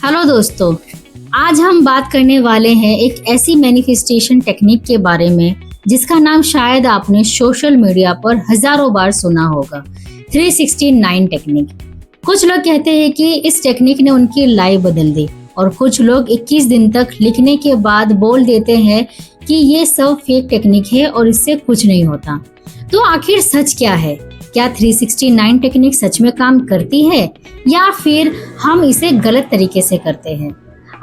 Hello दोस्तों, आज हम बात करने वाले हैं एक ऐसी मैनिफेस्टेशन टेक्निक के बारे में जिसका नाम शायद आपने सोशल मीडिया पर हजारों बार सुना होगा, 369 टेक्निक। कुछ लोग कहते हैं कि इस टेक्निक ने उनकी लाइफ बदल दी और कुछ लोग 21 दिन तक लिखने के बाद बोल देते हैं कि ये सब फेक टेक्निक है और इससे कुछ नहीं होता। तो आखिर सच क्या है? क्या 369 टेक्निक सच में काम करती है या फिर हम इसे गलत तरीके से करते हैं?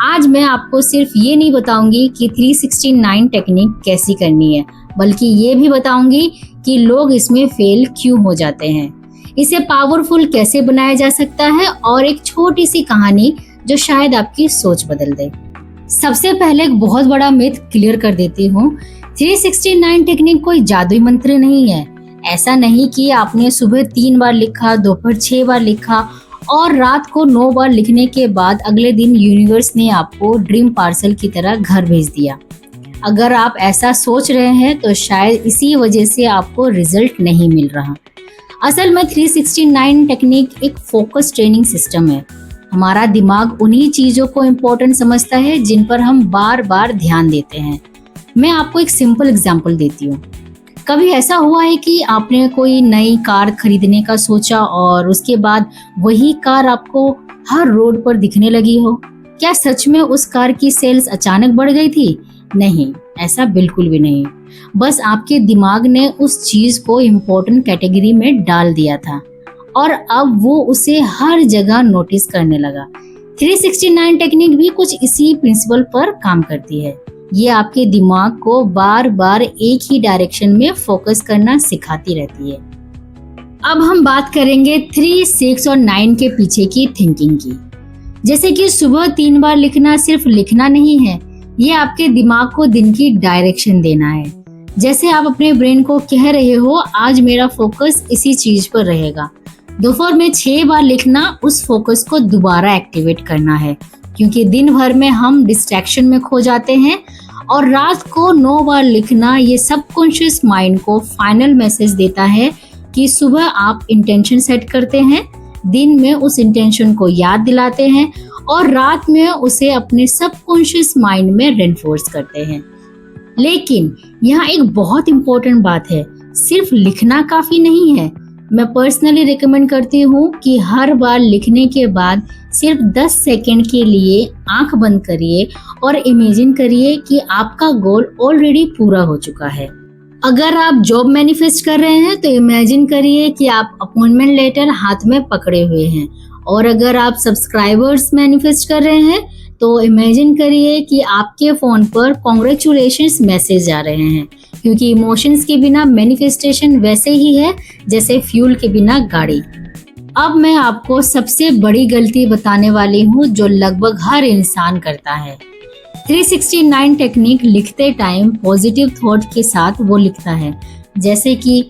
आज मैं आपको सिर्फ ये नहीं बताऊंगी कि 369 टेक्निक कैसी करनी है, बल्कि ये भी बताऊंगी कि लोग इसमें फेल क्यों हो जाते हैं, इसे पावरफुल कैसे बनाया जा सकता है और एक छोटी सी कहानी जो शायद आपकी सोच बदल दे। सबसे पहले एक बहुत बड़ा मिथ क्लियर कर देती हूँ। 369 टेक्निक कोई जादुई मंत्र नहीं है। ऐसा नहीं कि आपने सुबह 3 बार लिखा, दोपहर 6 बार लिखा और रात को 9 बार लिखने के बाद अगले दिन यूनिवर्स ने आपको ड्रीम पार्सल की तरह घर भेज दिया। अगर आप ऐसा सोच रहे हैं तो शायद इसी वजह से आपको रिजल्ट नहीं मिल रहा। असल में 369 टेक्निक एक फोकस ट्रेनिंग सिस्टम है। हमारा दिमाग उन्हीं चीजों को इम्पोर्टेंट समझता है जिन पर हम बार बार ध्यान देते हैं। मैं आपको एक सिंपल एग्जांपल देती हूँ। कभी ऐसा हुआ है कि आपने कोई नई कार खरीदने का सोचा और उसके बाद वही कार आपको हर रोड पर दिखने लगी हो? क्या सच में उस कार की सेल्स अचानक बढ़ गई थी? नहीं, ऐसा बिल्कुल भी नहीं। बस आपके दिमाग ने उस चीज को इम्पोर्टेंट कैटेगरी में डाल दिया था और अब वो उसे हर जगह नोटिस करने लगा। 369 टेक्निक भी कुछ इसी प्रिंसिपल पर काम करती है। ये आपके दिमाग को बार बार एक ही डायरेक्शन में फोकस करना सिखाती रहती है। अब हम बात करेंगे 3, 6 और 9 के पीछे की थिंकिंग की। जैसे कि सुबह 3 बार लिखना सिर्फ लिखना नहीं है, ये आपके दिमाग को दिन की डायरेक्शन देना है। जैसे आप अपने ब्रेन को कह रहे हो, आज मेरा फोकस इसी चीज पर रहेगा। दोपहर में 6 बार लिखना उस फोकस को दोबारा एक्टिवेट करना है, क्योंकि दिन भर में हम डिस्ट्रैक्शन में खो जाते हैं। और रात को 9 बार लिखना ये सबकॉन्शियस माइंड को फाइनल मैसेज देता है कि सुबह आप इंटेंशन सेट करते हैं, दिन में उस इंटेंशन को याद दिलाते हैं और रात में उसे अपने सबकॉन्शियस माइंड में रेनफोर्स करते हैं। लेकिन यहाँ एक बहुत इम्पोर्टेंट बात है, सिर्फ लिखना काफी नहीं है। मैं पर्सनली रिकमेंड करती हूँ कि हर बार लिखने के बाद सिर्फ 10 सेकंड के लिए आंख बंद करिए और इमेजिन करिए कि आपका गोल ऑलरेडी पूरा हो चुका है। अगर आप जॉब मैनिफेस्ट कर रहे हैं तो इमेजिन करिए कि आप अपॉइंटमेंट लेटर हाथ में पकड़े हुए हैं, और अगर आप सब्सक्राइबर्स मैनिफेस्ट कर रहे हैं तो इमेजिन करिए कि आपके फोन पर कॉन्ग्रेचुलेशंस मैसेज आ रहे हैं, क्योंकि इमोशंस के बिना मैनिफेस्टेशन वैसे ही है जैसे फ्यूल के बिना गाड़ी। अब मैं आपको सबसे बड़ी गलती बताने वाली हूँ जो लगभग हर इंसान करता है। 369 टेक्निक लिखते टाइम पॉजिटिव थॉट के साथ वो लिखता है, जैसे कि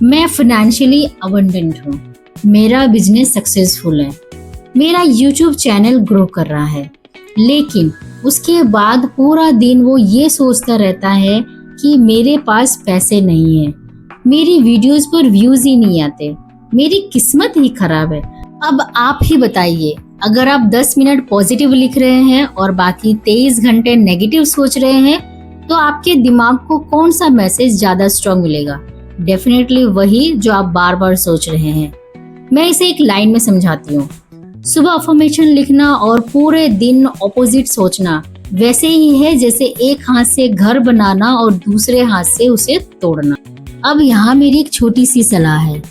मैं फाइनेंशियली अबंडेंट हूँ, मेरा बिजनेस सक्सेसफुल है, मेरा यूट्यूब चैनल ग्रो कर रहा है। लेकिन उसके बाद पूरा दिन वो ये सोचता रहता है कि मेरे पास पैसे नहीं है, मेरी वीडियोस पर व्यूज ही नहीं आते, मेरी किस्मत ही खराब है। अब आप ही बताइए, अगर आप 10 मिनट पॉजिटिव लिख रहे हैं और बाकी 23 घंटे नेगेटिव सोच रहे हैं तो आपके दिमाग को कौन सा मैसेज ज्यादा स्ट्रॉन्ग मिलेगा? डेफिनेटली वही जो आप बार बार सोच रहे हैं। मैं इसे एक लाइन में समझाती हूँ। सुबह अफर्मेशन लिखना और पूरे दिन ऑपोजिट सोचना वैसे ही है जैसे एक हाथ से घर बनाना और दूसरे हाथ से उसे तोड़ना। अब यहाँ मेरी एक छोटी सी सलाह है,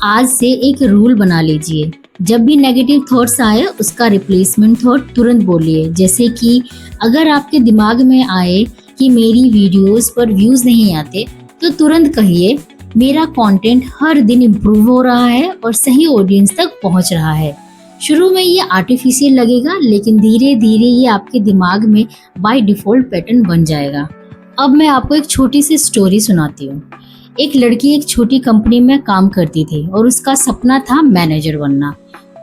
आज से एक रूल बना लीजिए, जब भी नेगेटिव थॉट्स आए उसका रिप्लेसमेंट थॉट तुरंत बोलिए। जैसे कि अगर आपके दिमाग में आए कि मेरी वीडियोस पर व्यूज नहीं आते तो तुरंत कहिए मेरा कंटेंट हर दिन इम्प्रूव हो रहा है और सही ऑडियंस तक पहुंच रहा है। शुरू में ये आर्टिफिशियल लगेगा, लेकिन धीरे धीरे ये आपके दिमाग में बाय डिफॉल्ट पैटर्न बन जाएगा। अब मैं आपको एक छोटी सी स्टोरी सुनाती हूँ। एक लड़की एक छोटी कंपनी में काम करती थी और उसका सपना था मैनेजर बनना।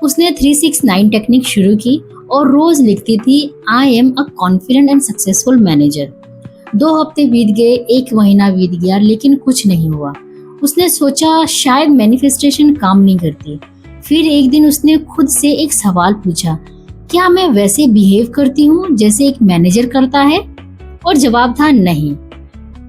उसने 369 टेक्निक शुरू की और रोज लिखती थी, I am a confident and successful manager. 2 हफ्ते बीत गए, 1 महीना बीत गया, लेकिन कुछ नहीं हुआ। उसने सोचा शायद मैनिफेस्टेशन काम नहीं करती। फिर एक दिन उसने खुद से एक सवाल पूछा, क्या मैं वैसे बिहेव करती हूँ जैसे एक मैनेजर करता है? और जवाब था नहीं।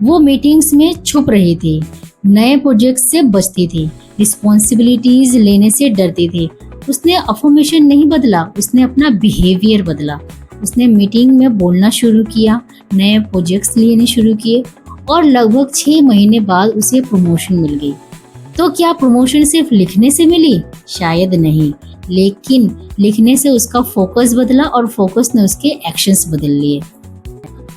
वो मीटिंग्स में छुप रही थी, नए प्रोजेक्ट से बचती थी, रिस्पॉन्सिबिलिटीज लेने से डरती थी। उसने अफर्मेशन नहीं बदला, उसने अपना बिहेवियर बदला। उसने मीटिंग में बोलना शुरू किया, नए प्रोजेक्ट्स लेने शुरू किए और लगभग 6 महीने बाद उसे प्रमोशन मिल गई। तो क्या प्रमोशन सिर्फ लिखने से मिली? शायद नहीं, लेकिन लिखने से उसका फोकस बदला और फोकस ने उसके एक्शंस बदल लिए।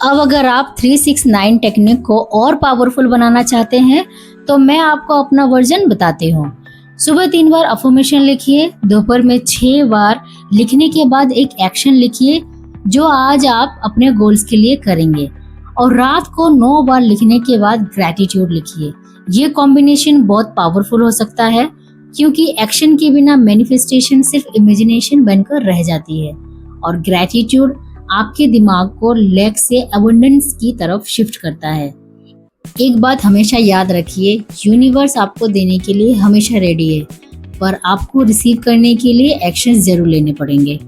अब अगर आप 369 टेक्निक को और पावरफुल बनाना चाहते हैं तो मैं आपको अपना वर्जन बताती हूँ। सुबह 3 बार अफर्मेशन लिखिए, दोपहर में 6 बार लिखने के बाद एक एक्शन लिखिए जो आज आप अपने गोल्स के लिए करेंगे, और रात को 9 बार लिखने के बाद ग्रैटिट्यूड लिखिए। ये कॉम्बिनेशन बहुत पावरफुल हो सकता है, क्योंकि एक्शन के बिना मैनिफेस्टेशन सिर्फ इमेजिनेशन बनकर रह जाती है, और ग्रैटिट्यूड आपके दिमाग को लैक से अबंडेंस की तरफ शिफ्ट करता है। एक बात हमेशा याद रखिए, यूनिवर्स आपको देने के लिए हमेशा रेडी है, पर आपको रिसीव करने के लिए एक्शन जरूर लेने पड़ेंगे।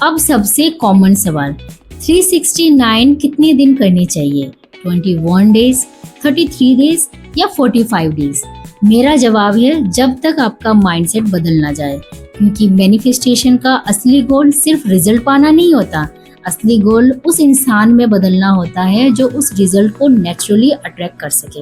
अब सबसे कॉमन सवाल, 369 कितने दिन करनी चाहिए? 21 डेज, 33 डेज या 45 डेज? मेरा जवाब है जब तक आपका माइंडसेट बदल ना जाए, क्योंकि मैनिफेस्टेशन का असली गोल सिर्फ रिजल्ट पाना नहीं होता। असली गोल उस इंसान में बदलना होता है जो उस रिजल्ट को नेचुरली अट्रैक्ट कर सके।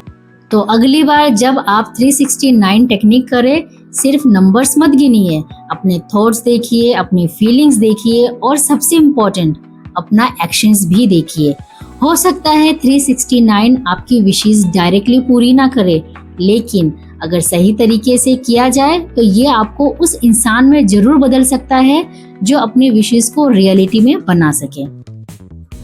तो अगली बार जब आप 369 टेक्निक करें, सिर्फ नंबर्स मत गिनिए, अपने थॉट्स देखिए, अपनी फीलिंग्स देखिए और सबसे इम्पोर्टेंट अपना एक्शंस भी देखिए। हो सकता है 369 आपकी विशेष डायरेक्टली पूरी ना करे, लेकिन अगर सही तरीके से किया जाए तो ये आपको उस इंसान में जरूर बदल सकता है जो अपने विशेष को रियलिटी में बना सके।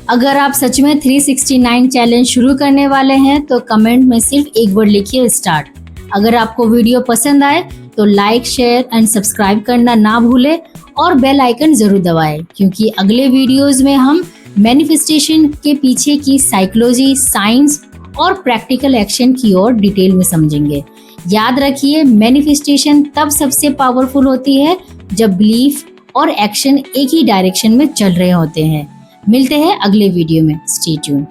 अगर आप सच में 369 चैलेंज शुरू करने वाले हैं तो कमेंट में सिर्फ एक वर्ड लिखिए, स्टार्ट। अगर आपको वीडियो पसंद आए तो लाइक, शेयर एंड सब्सक्राइब करना ना भूलें और बेल आइकन जरूर दबाएं, क्योंकि अगले वीडियोस में हम मैनिफेस्टेशन के पीछे की साइकोलॉजी, साइंस और प्रैक्टिकल एक्शन की ओर डिटेल में समझेंगे। याद रखिए, मैनिफेस्टेशन तब सबसे पावरफुल होती है जब बिलीफ और एक्शन एक ही डायरेक्शन में चल रहे होते हैं। मिलते हैं अगले वीडियो में। Stay tuned.